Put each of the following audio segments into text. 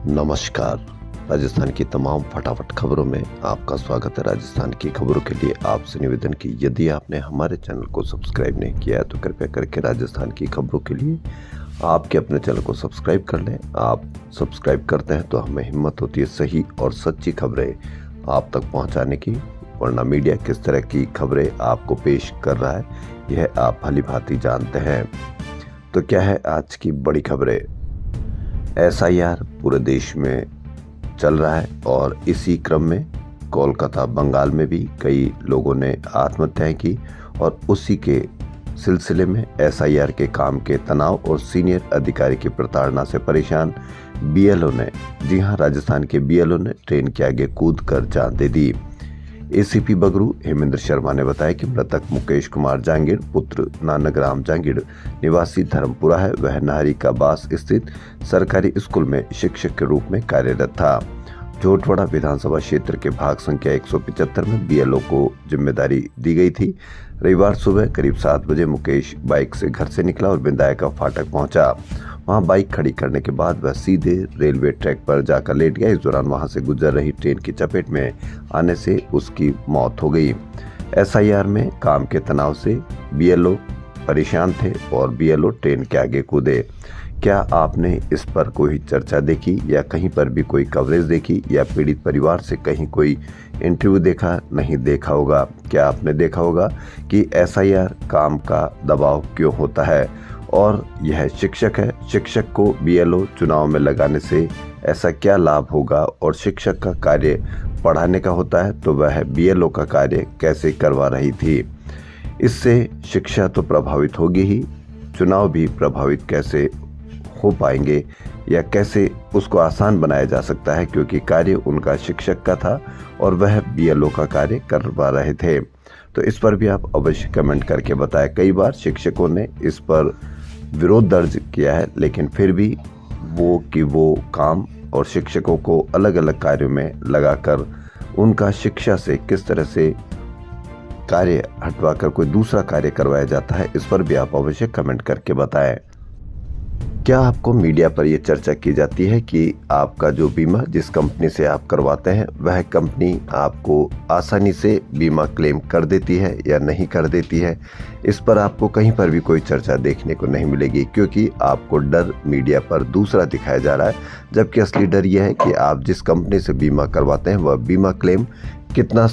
नमस्कार। राजस्थान की तमाम फटाफट खबरों में आपका स्वागत है। राजस्थान की खबरों के लिए आपसे निवेदन की यदि आपने हमारे चैनल को सब्सक्राइब नहीं किया है तो कृपया करके राजस्थान की खबरों के लिए आपके अपने चैनल को सब्सक्राइब कर लें। आप सब्सक्राइब करते हैं तो हमें हिम्मत होती है सही और सच्ची खबरें आप तक पहुंचाने की, वरना मीडिया किस तरह की खबरें आपको पेश कर रहा है यह आप भली भांति जानते हैं। तो क्या है आज की बड़ी खबरें। SIR पूरे देश में चल रहा है और इसी क्रम में कोलकाता बंगाल में भी कई लोगों ने आत्महत्याएं की और उसी के सिलसिले में SIR के काम के तनाव और सीनियर अधिकारी की प्रताड़ना से परेशान BLO ने, जी हां, राजस्थान के BLO ने ट्रेन के आगे कूद कर जान दे दी। ACP बगरू हेमेंद्र शर्मा ने बताया कि मृतक मुकेश कुमार जांगिड़ पुत्र नानक राम जांगिड़ निवासी धर्मपुरा है। वह नाहरी का बास स्थित सरकारी स्कूल में शिक्षक के रूप में कार्यरत था। जोटवाड़ा विधानसभा क्षेत्र के भाग संख्या 175 में BLO को जिम्मेदारी दी गई थी। रविवार सुबह करीब 7 बजे मुकेश बाइक से घर से निकला और विधायका फाटक पहुंचा। वहां बाइक खड़ी करने के बाद वह सीधे रेलवे ट्रैक पर जाकर लेट गया। इस दौरान वहां से गुजर रही ट्रेन की चपेट में आने से उसकी मौत हो गई। SIR में काम के तनाव से BLO परेशान थे और BLO ट्रेन के आगे कूदे। क्या आपने इस पर कोई चर्चा देखी या कहीं पर भी कोई कवरेज देखी या पीड़ित परिवार से कहीं कोई इंटरव्यू देखा? नहीं देखा होगा। क्या आपने देखा होगा कि SIR काम का दबाव क्यों होता है? और यह शिक्षक है, शिक्षक को BLO चुनाव में लगाने से ऐसा क्या लाभ होगा? और शिक्षक का कार्य पढ़ाने का होता है तो वह BLO का कार्य कैसे करवा रही थी? इससे शिक्षा तो प्रभावित होगी ही, चुनाव भी प्रभावित कैसे हो पाएंगे या कैसे उसको आसान बनाया जा सकता है, क्योंकि कार्य उनका शिक्षक का था और वह BLO का कार्य करवा रहे थे। तो इस पर भी आप अवश्य कमेंट करके बताएं। कई बार शिक्षकों ने इस पर विरोध दर्ज किया है, लेकिन फिर भी वो काम और शिक्षकों को अलग अलग कार्यों में लगाकर उनका शिक्षा से किस तरह से कार्य हटवाकर कोई दूसरा कार्य करवाया जाता है, इस पर भी आप अवश्य कमेंट करके बताएं। क्या आपको मीडिया पर यह चर्चा की जाती है कि आपका जो बीमा जिस कंपनी से आप करवाते हैं वह कंपनी आपको आसानी से बीमा क्लेम कर देती है या नहीं कर देती है? इस पर आपको कहीं पर भी कोई चर्चा देखने को नहीं मिलेगी, क्योंकि आपको डर मीडिया पर दूसरा दिखाया जा रहा है, जबकि असली डर यह है कि आप जिस कंपनी से बीमा करवाते हैं वह बीमा क्लेम कितना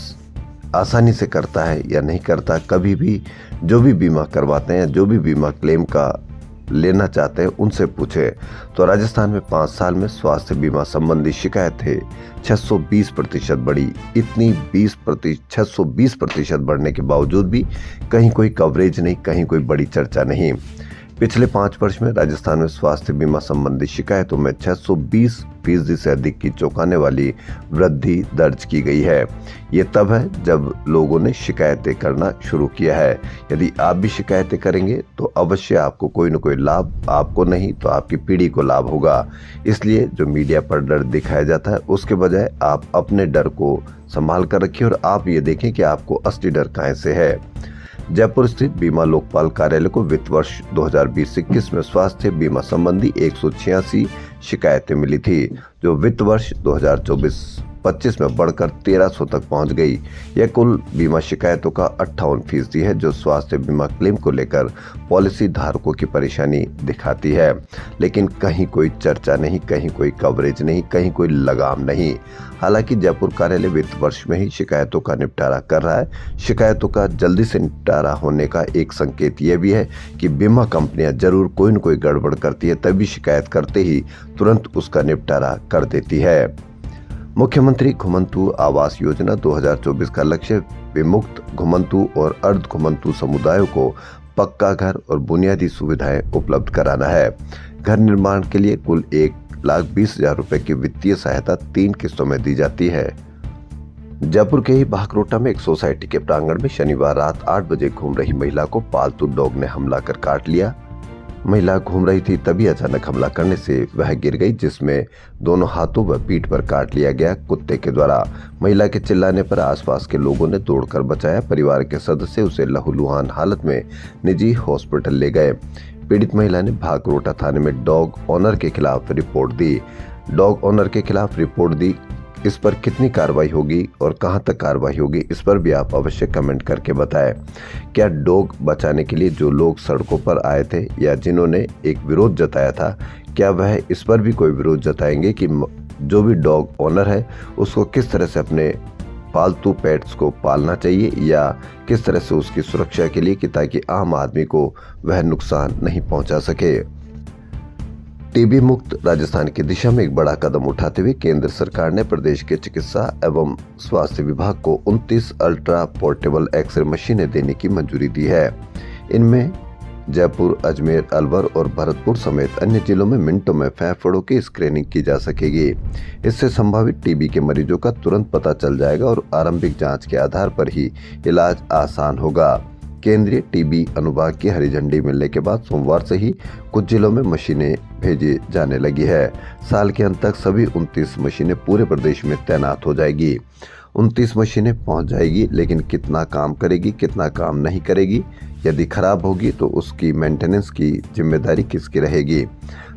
आसानी से करता है या नहीं करता। कभी भी जो भी बीमा करवाते हैं, जो भी बीमा क्लेम का लेना चाहते हैं उनसे पूछे। तो राजस्थान में 5 साल में स्वास्थ्य बीमा संबंधी शिकायतें 620% बढ़ी। इतनी 620% बढ़ने के बावजूद भी कहीं कोई कवरेज नहीं, कहीं कोई बड़ी चर्चा नहीं। पिछले 5 वर्ष में राजस्थान में स्वास्थ्य बीमा संबंधी शिकायतों में 620% से अधिक की चौंकाने वाली वृद्धि दर्ज की गई है। ये तब है जब लोगों ने शिकायतें करना शुरू किया है। यदि आप भी शिकायतें करेंगे तो अवश्य आपको कोई न कोई लाभ, आपको नहीं तो आपकी पीढ़ी को लाभ होगा। इसलिए जो मीडिया पर डर दिखाया जाता है उसके बजाय आप अपने डर को संभाल कर रखिए और आप ये देखें कि आपको असली डर कहां से है। जयपुर स्थित बीमा लोकपाल कार्यालय को वित्त वर्ष 2020-21 में स्वास्थ्य बीमा संबंधी 186 शिकायतें मिली थी, जो वित्त वर्ष 2024-25 में बढ़कर 1300 तक पहुंच गई। यह कुल बीमा शिकायतों का 58% है, जो स्वास्थ्य बीमा क्लेम को लेकर पॉलिसी धारकों की परेशानी दिखाती है। लेकिन कहीं कोई चर्चा नहीं, कहीं कोई कवरेज नहीं, कहीं कोई लगाम नहीं। हालांकि जयपुर कार्यालय वित्त वर्ष में ही शिकायतों का निपटारा कर रहा है। शिकायतों का जल्दी से निपटारा होने का एक संकेत यह भी है कि बीमा कंपनियां जरूर कोई न कोई गड़बड़ करती है, तभी शिकायत करते ही तुरंत उसका निपटारा कर देती है। मुख्यमंत्री घुमंतु आवास योजना 2024 का लक्ष्य विमुक्त घुमंतु और अर्ध घुमंतु समुदायों को पक्का घर और बुनियादी सुविधाएं उपलब्ध कराना है। घर निर्माण के लिए कुल 1,20,000 रुपए की वित्तीय सहायता 3 किस्तों में दी जाती है। जयपुर के ही बाघरोटा में एक सोसाइटी के प्रांगण में शनिवार रात 8 बजे घूम रही महिला को पालतू डॉग ने हमला कर काट लिया। महिला घूम रही थी, तभी अचानक हमला करने से वह गिर गई, जिसमें दोनों हाथों व पीठ पर काट लिया गया कुत्ते के द्वारा। महिला के चिल्लाने पर आसपास के लोगों ने दौड़कर बचाया। परिवार के सदस्य उसे लहूलुहान हालत में निजी हॉस्पिटल ले गए। पीड़ित महिला ने भागरोटा थाने में डॉग ऑनर के खिलाफ रिपोर्ट दी। डॉग ओनर के खिलाफ रिपोर्ट दी, इस पर कितनी कार्रवाई होगी और कहां तक कार्रवाई होगी, इस पर भी आप अवश्य कमेंट करके बताएं। क्या डॉग बचाने के लिए जो लोग सड़कों पर आए थे या जिन्होंने एक विरोध जताया था, क्या वह इस पर भी कोई विरोध जताएंगे कि जो भी डॉग ओनर है उसको किस तरह से अपने पालतू पेट्स को पालना चाहिए या किस तरह से उसकी सुरक्षा के लिए कि ताकि आम आदमी को वह नुकसान नहीं पहुंचा सके। टीबी मुक्त राजस्थान की दिशा में एक बड़ा कदम उठाते हुए केंद्र सरकार ने प्रदेश के चिकित्सा एवं स्वास्थ्य विभाग को 29 अल्ट्रा पोर्टेबल एक्सरे मशीनें देने की मंजूरी दी है। इनमें जयपुर, अजमेर, अलवर और भरतपुर समेत अन्य जिलों में मिनटों में फेफड़ों की स्क्रीनिंग की जा सकेगी। इससे संभावित टीबी के मरीजों का तुरंत पता चल जाएगा और आरंभिक जांच के आधार पर ही इलाज आसान होगा। केंद्रीय टीबी अनुभाग की हरी झंडी मिलने के बाद सोमवार से ही कुछ जिलों में मशीनें भेजी जाने लगी है। साल के अंत तक सभी 29 मशीनें पूरे प्रदेश में तैनात हो जाएगी। 29 मशीनें पहुंच जाएगी, लेकिन कितना काम करेगी, कितना काम नहीं करेगी, यदि खराब होगी तो उसकी मेंटेनेंस की जिम्मेदारी किसकी रहेगी।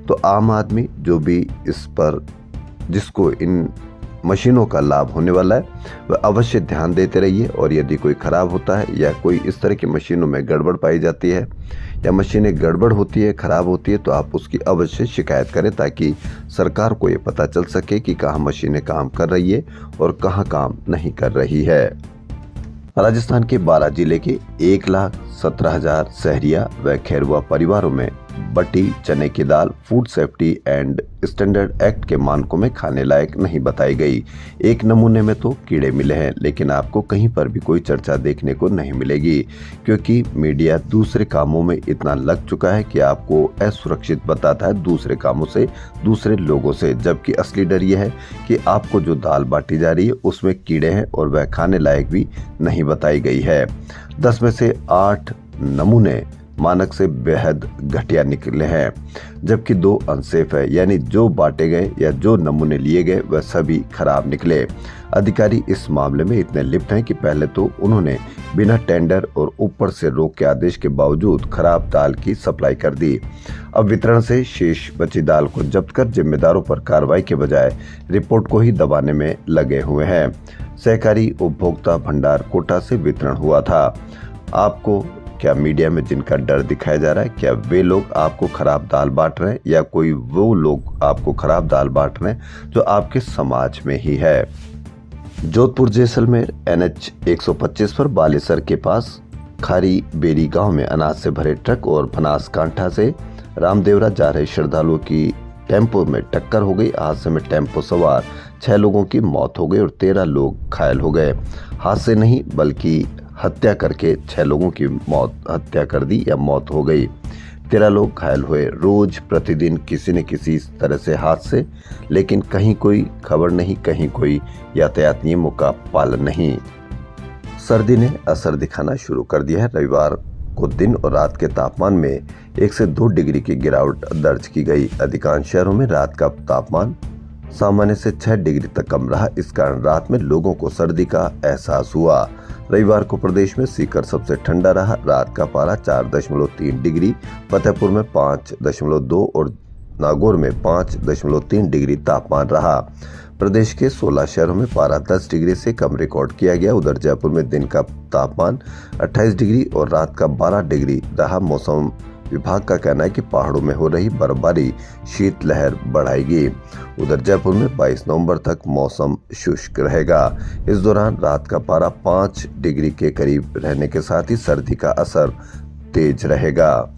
तो आम आदमी जो भी इस पर जिसको इन मशीनों का लाभ होने वाला है वह अवश्य ध्यान देते रहिए, और यदि कोई खराब होता है या कोई इस तरह की मशीनों में गड़बड़ पाई जाती है या मशीनें गड़बड़ होती है, खराब होती है, तो आप उसकी अवश्य शिकायत करें ताकि सरकार को ये पता चल सके कि कहाँ मशीनें काम कर रही है और कहाँ काम नहीं कर रही है। राजस्थान के 12 जिले के 1,17,000 सहरिया व खैरुआ परिवारों में बटी चने की दाल food safety and standard act के मानकों में खाने लायक नहीं बताई गई। एक नमूने में तो कीड़े मिले हैं, लेकिन आपको कहीं पर भी कोई चर्चा देखने को नहीं मिलेगी, क्योंकि मीडिया दूसरे कामों में इतना लग चुका है कि आपको असुरक्षित बताता है दूसरे कामों से, दूसरे लोगों से, जबकि असली डर यह है कि आपको जो दाल बांटी जा रही है उसमें कीड़े हैं और वह खाने लायक भी नहीं बताई गई है। 10 में से 8 नमूने मानक से बेहद घटिया निकले हैं, जबकि 2 अनसेफ है, यानी जो बांटे गए या जो नमूने लिए गए वह सभी खराब निकले। अधिकारी इस मामले में इतने लिप्त हैं कि पहले तो उन्होंने बिना टेंडर और ऊपर से रोक के आदेश के बावजूद खराब दाल की सप्लाई कर दी। अब वितरण से शेष बची दाल को जब्त कर जिम्मेदारों पर कार्रवाई के बजाय रिपोर्ट को ही दबाने में लगे हुए हैं। सहकारी उपभोक्ता भंडार कोटा से वितरण हुआ था। आपको क्या मीडिया में जिनका डर दिखाया जा रहा है, क्या वे लोग आपको खराब दाल बांट रहे हैं या कोई वो लोग आपको खराब दाल बांट रहे हैं जो आपके समाज में ही है। जोधपुर जैसलमेर NH 125 पर बालेसर के पास खारी बेरी गांव में अनाज से भरे ट्रक और बनासकांठा से रामदेवरा जा रहे श्रद्धालुओं की टेम्पो में टक्कर हो गई। हादसे में टेम्पो सवार 6 लोगों की मौत हो गई और 13 लोग घायल हो गए। हादसे नहीं बल्कि हत्या करके 6 लोगों की हत्या कर दी या मौत हो गई, 13 लोग घायल हुए। रोज प्रतिदिन किसी न किसी तरह से हादसे, लेकिन कहीं कोई खबर नहीं, कहीं कोई यातायात नियमों का पालन नहीं। सर्दी ने असर दिखाना शुरू कर दिया है। रविवार को दिन और रात के तापमान में 1 से 2 डिग्री की गिरावट दर्ज की गई। अधिकांश शहरों में रात का तापमान सामान्य से 6 डिग्री तक कम रहा। इस कारण रात में लोगों को सर्दी का एहसास हुआ। रविवार को प्रदेश में सीकर सबसे ठंडा रहा। रात का पारा 4.3 डिग्री, फतेहपुर में 5.2 और नागौर में 5.3 डिग्री तापमान रहा। प्रदेश के 16 शहरों में पारा 10 डिग्री से कम रिकॉर्ड किया गया। उधर जयपुर में दिन का तापमान 28 डिग्री और रात का 12 डिग्री रहा। मौसम विभाग का कहना है कि पहाड़ों में हो रही बर्फबारी शीतलहर बढ़ाएगी। उधर जयपुर में 22 नवंबर तक मौसम शुष्क रहेगा। इस दौरान रात का पारा 5 डिग्री के करीब रहने के साथ ही सर्दी का असर तेज रहेगा।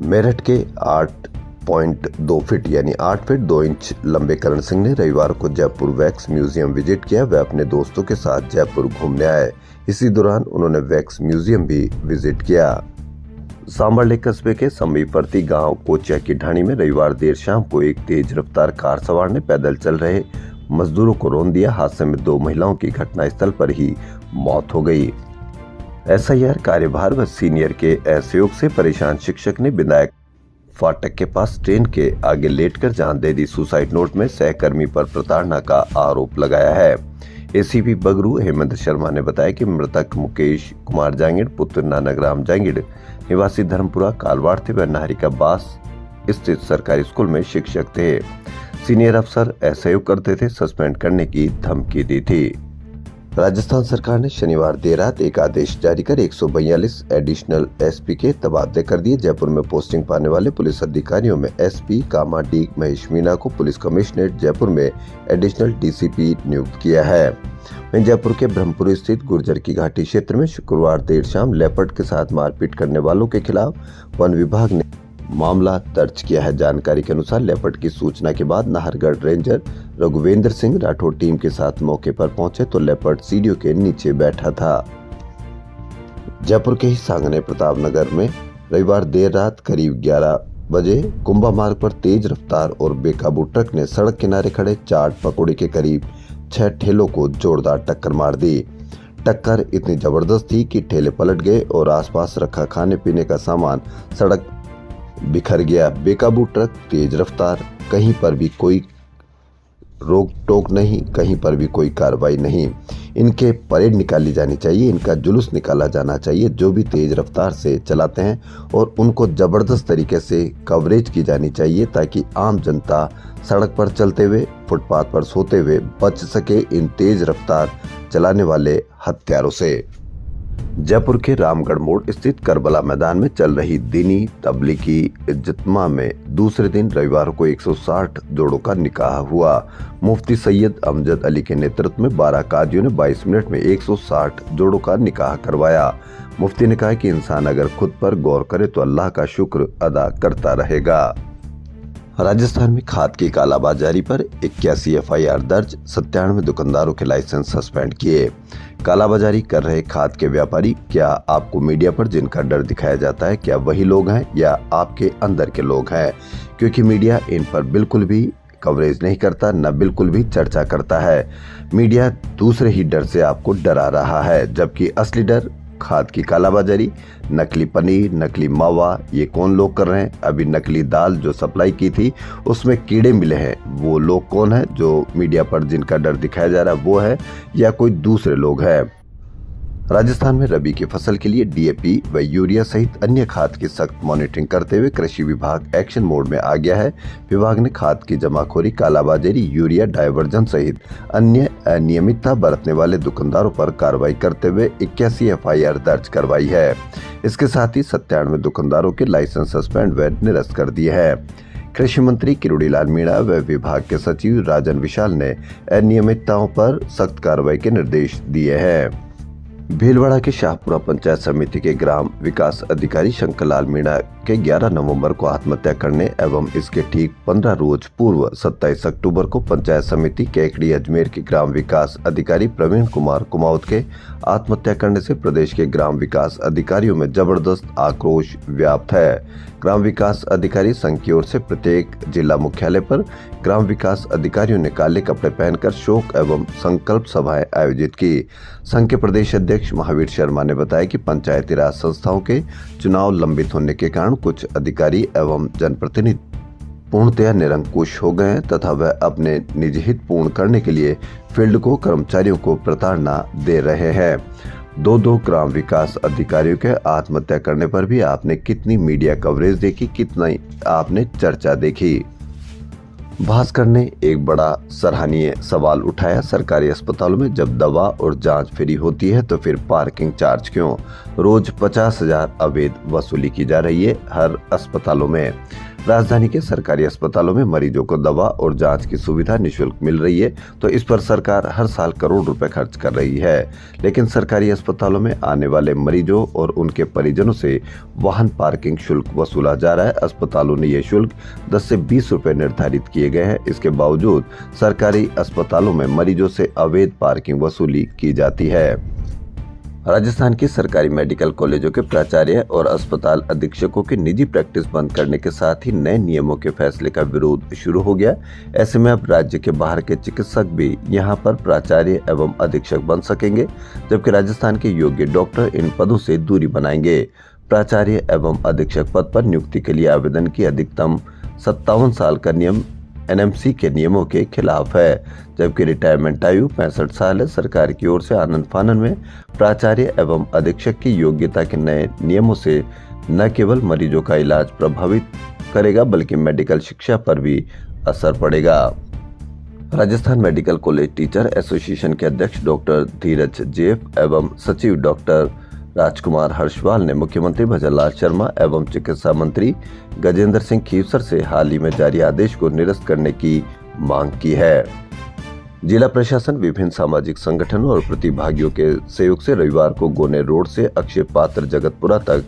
मेरठ के 8.2 फीट यानी 8 फीट 2 इंच लंबे करण सिंह ने रविवार को जयपुर वैक्स म्यूजियम विजिट किया। वह अपने दोस्तों के साथ जयपुर घूमने आए। इसी दौरान उन्होंने वैक्स म्यूजियम भी विजिट किया। सांबरले कस्बे के समीपवर्ती गांव कोचिया की ढाणी में रविवार देर शाम को एक तेज रफ्तार कार सवार ने पैदल चल रहे मजदूरों को रौंद दिया। हादसे में 2 महिलाओं की घटनास्थल पर ही मौत हो गई। SIR कार्यभार व सीनियर के असहयोग से परेशान शिक्षक ने विधायक फाटक के पास ट्रेन के आगे लेटकर जान दे दी। सुसाइड नोट में सहकर्मी पर प्रताड़ना का आरोप लगाया है। ACP बगरू हेमंत शर्मा ने बताया कि मृतक मुकेश कुमार जांगिड़ पुत्र नानक राम जांगिड़ निवासी धर्मपुरा कालवाड़ थे। वह नाहरिका बास स्थित सरकारी स्कूल में शिक्षक थे। सीनियर अफसर असहयोग करते थे, सस्पेंड करने की धमकी दी थी। राजस्थान सरकार ने शनिवार देर रात एक आदेश जारी कर 142 एडिशनल एसपी के तबादले कर दिए। जयपुर में पोस्टिंग पाने वाले पुलिस अधिकारियों में एसपी कामा डी महेश मीना को पुलिस कमिश्नरेट जयपुर में एडिशनल डीसीपी नियुक्त किया है। वहीं जयपुर के ब्रह्मपुर स्थित गुर्जर की घाटी क्षेत्र में शुक्रवार देर शाम लेपर्ड के साथ मारपीट करने वालों के खिलाफ वन विभाग ने मामला दर्ज किया है। जानकारी के अनुसार लेपर्ड की सूचना के बाद नाहरगढ़ रेंजर रघुवेंद्र सिंह राठौर टीम के साथ मौके पर पहुंचे तो लेपर्ड सीढ़ियों के नीचे बैठा था। जयपुर के ही सांगने प्रताप नगर में रविवार देर रात करीब 11 बजे कुंभा मार्ग पर तेज रफ्तार और बेकाबू ट्रक ने सड़क किनारे खड़े चाट पकौड़ी के करीब 6 ठेलों को जोरदार टक्कर मार दी। टक्कर इतनी जबरदस्त थी कि ठेले पलट गए और आसपास रखा खाने पीने का सामान सड़क बिखर गया। बेकाबू ट्रक, तेज रफ्तार, कहीं पर भी कोई रोक टोक नहीं, कहीं पर भी कोई कार्रवाई नहीं। इनके परेड निकाली जानी चाहिए, इनका जुलूस निकाला जाना चाहिए जो भी तेज रफ्तार से चलाते हैं, और उनको जबरदस्त तरीके से कवरेज की जानी चाहिए ताकि आम जनता सड़क पर चलते हुए, फुटपाथ पर सोते हुए बच सके इन तेज रफ्तार चलाने वाले हत्यारों से। जयपुर के रामगढ़ मोड़ स्थित करबला मैदान में चल रही दीनी तबलीगी इज्तिमा में दूसरे दिन रविवार को 160 जोड़ों का निकाह हुआ। मुफ्ती सैयद अमजद अली के नेतृत्व में 12 कादियों ने 22 मिनट में 160 जोड़ों का निकाह करवाया। मुफ्ती ने कहा कि इंसान अगर खुद पर गौर करे तो अल्लाह का शुक्र अदा करता रहेगा। राजस्थान में खाद की कालाबाजारी पर 81 एफआईआर दर्ज, 97 दुकानदारों के लाइसेंस सस्पेंड किए। कालाबाजारी कर रहे खाद के व्यापारी, क्या आपको मीडिया पर जिनका डर दिखाया जाता है क्या वही लोग हैं या आपके अंदर के लोग हैं? क्योंकि मीडिया इन पर बिल्कुल भी कवरेज नहीं करता, न बिल्कुल भी चर्चा करता है। मीडिया दूसरे ही डर से आपको डरा रहा है, जबकि असली डर खाद की कालाबाजारी, नकली पनीर, नकली मावा, ये कौन लोग कर रहे हैं? अभी नकली दाल जो सप्लाई की थी उसमें कीड़े मिले हैं, वो लोग कौन है? जो मीडिया पर जिनका डर दिखाया जा रहा है वो है या कोई दूसरे लोग हैं? राजस्थान में रबी की फसल के लिए डीएपी व यूरिया सहित अन्य खाद की सख्त मॉनिटरिंग करते हुए कृषि विभाग एक्शन मोड में आ गया है। विभाग ने खाद की जमाखोरी, कालाबाजारी, यूरिया डायवर्जन सहित अन्य अनियमितता बरतने वाले दुकानदारों पर कार्रवाई करते हुए 81 एफआईआर दर्ज करवाई है। इसके साथ ही 97 दुकानदारों के लाइसेंस सस्पेंड व निरस्त कर दिए हैं। कृषि मंत्री किरोड़ी लाल मीणा व विभाग के सचिव राजन विशाल ने अनियमितताओं पर सख्त कार्रवाई के निर्देश दिए हैं। भीलवाड़ा के शाहपुरा पंचायत समिति के ग्राम विकास अधिकारी शंकर लाल मीणा के 11 नवंबर को आत्महत्या करने एवं इसके ठीक 15 रोज पूर्व 27 अक्टूबर को पंचायत समिति केकड़ी अजमेर के ग्राम विकास अधिकारी प्रवीण कुमार कुमावत के आत्महत्या करने से प्रदेश के ग्राम विकास अधिकारियों में जबरदस्त आक्रोश व्याप्त है। ग्राम विकास अधिकारी संघ की ओर से प्रत्येक जिला मुख्यालय पर ग्राम विकास अधिकारियों ने काले कपड़े पहनकर शोक एवं संकल्प सभाएं आयोजित की। संघ के प्रदेश अध्यक्ष महावीर शर्मा ने बताया कि पंचायती राज संस्थाओं के चुनाव लंबित होने के कारण कुछ अधिकारी एवं जनप्रतिनिधि पूर्णतया निरंकुश हो गए हैं तथा वह अपने निजी हित पूर्ण करने के लिए फील्ड को कर्मचारियों को प्रताड़ना दे रहे हैं। दो ग्राम विकास अधिकारियों के आत्महत्या करने पर भी आपने कितनी मीडिया कवरेज देखी, कितना आपने चर्चा देखी? भास्कर ने एक बड़ा सराहनीय सवाल उठाया। सरकारी अस्पतालों में जब दवा और जांच फ्री होती है तो फिर पार्किंग चार्ज क्यों? रोज 50,000 अवैध वसूली की जा रही है हर अस्पतालों में। राजधानी के सरकारी अस्पतालों में मरीजों को दवा और जांच की सुविधा निःशुल्क मिल रही है तो इस पर सरकार हर साल करोड़ रुपए खर्च कर रही है, लेकिन सरकारी अस्पतालों में आने वाले मरीजों और उनके परिजनों से वाहन पार्किंग शुल्क वसूला जा रहा है। अस्पतालों ने यह शुल्क 10 से 20 रुपए निर्धारित किए गए हैं। इसके बावजूद सरकारी अस्पतालों में मरीजों से अवैध पार्किंग वसूली की जाती है। राजस्थान के सरकारी मेडिकल कॉलेजों के प्राचार्य और अस्पताल अधीक्षकों की निजी प्रैक्टिस बंद करने के साथ ही नए नियमों के फैसले का विरोध शुरू हो गया। ऐसे में अब राज्य के बाहर के चिकित्सक भी यहां पर प्राचार्य एवं अधीक्षक बन सकेंगे, जबकि राजस्थान के योग्य डॉक्टर इन पदों से दूरी बनाएंगे। प्राचार्य एवं अधीक्षक पद पर नियुक्ति के लिए आवेदन की अधिकतम 57 साल का नियम एनएमसी के नियमों के खिलाफ है, जबकि रिटायरमेंट आयु 65 साल है। सरकार की ओर से आनन फानन में प्राचार्य एवं अधीक्षक की योग्यता के नए नियमों से न केवल मरीजों का इलाज प्रभावित करेगा बल्कि मेडिकल शिक्षा पर भी असर पड़ेगा। Rajasthan medical college teacher association के अध्यक्ष डॉक्टर धीरज जेफ एवं सचिव डॉक्टर राजकुमार हर्षवाल ने मुख्यमंत्री भजनलाल शर्मा एवं चिकित्सा मंत्री गजेंद्र सिंह खीवसर से हाल ही में जारी आदेश को निरस्त करने की मांग की है। जिला प्रशासन विभिन्न सामाजिक संगठनों और प्रतिभागियों के सहयोग से रविवार को गोने रोड से अक्षय पात्र जगतपुरा तक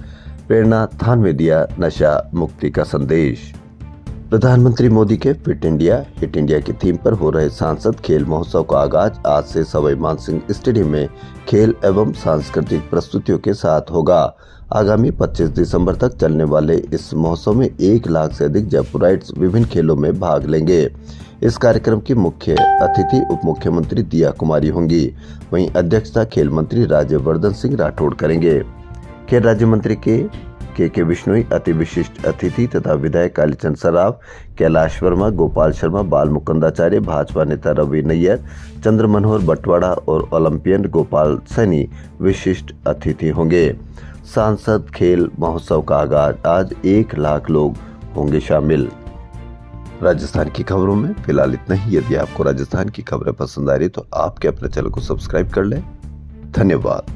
प्रेरणा थान में दिया नशा मुक्ति का संदेश। प्रधानमंत्री मोदी के फिट इंडिया हिट इंडिया की थीम पर हो रहे सांसद खेल महोत्सव का आगाज आज से सवाई मानसिंह स्टेडियम में खेल एवं सांस्कृतिक प्रस्तुतियों के साथ होगा। आगामी 25 दिसंबर तक चलने वाले इस महोत्सव में 1 लाख से अधिक जयपुराइट्स विभिन्न खेलों में भाग लेंगे। इस कार्यक्रम की मुख्य अतिथि उप मुख्यमंत्री दिया कुमारी होंगी। वहीं अध्यक्षता खेल मंत्री राज्यवर्धन सिंह राठौड़ करेंगे। खेल राज्य मंत्री के विश्नोई अति विशिष्ट अतिथि तथा विधायक कालीचंद सराफ, कैलाश वर्मा, गोपाल शर्मा, बाल मुकुंदाचार्य, भाजपा नेता रवि नैयर, चंद्र मनोहर बटवाड़ा और ओलंपियन गोपाल सैनी विशिष्ट अतिथि होंगे। सांसद खेल महोत्सव का आगाज आज 1 लाख लोग होंगे शामिल। राजस्थान की खबरों में फिलहाल इतना ही। यदि आपको राजस्थान की खबरें पसंद आ रही तो आपके अपने चैनल को सब्सक्राइब कर लें। धन्यवाद।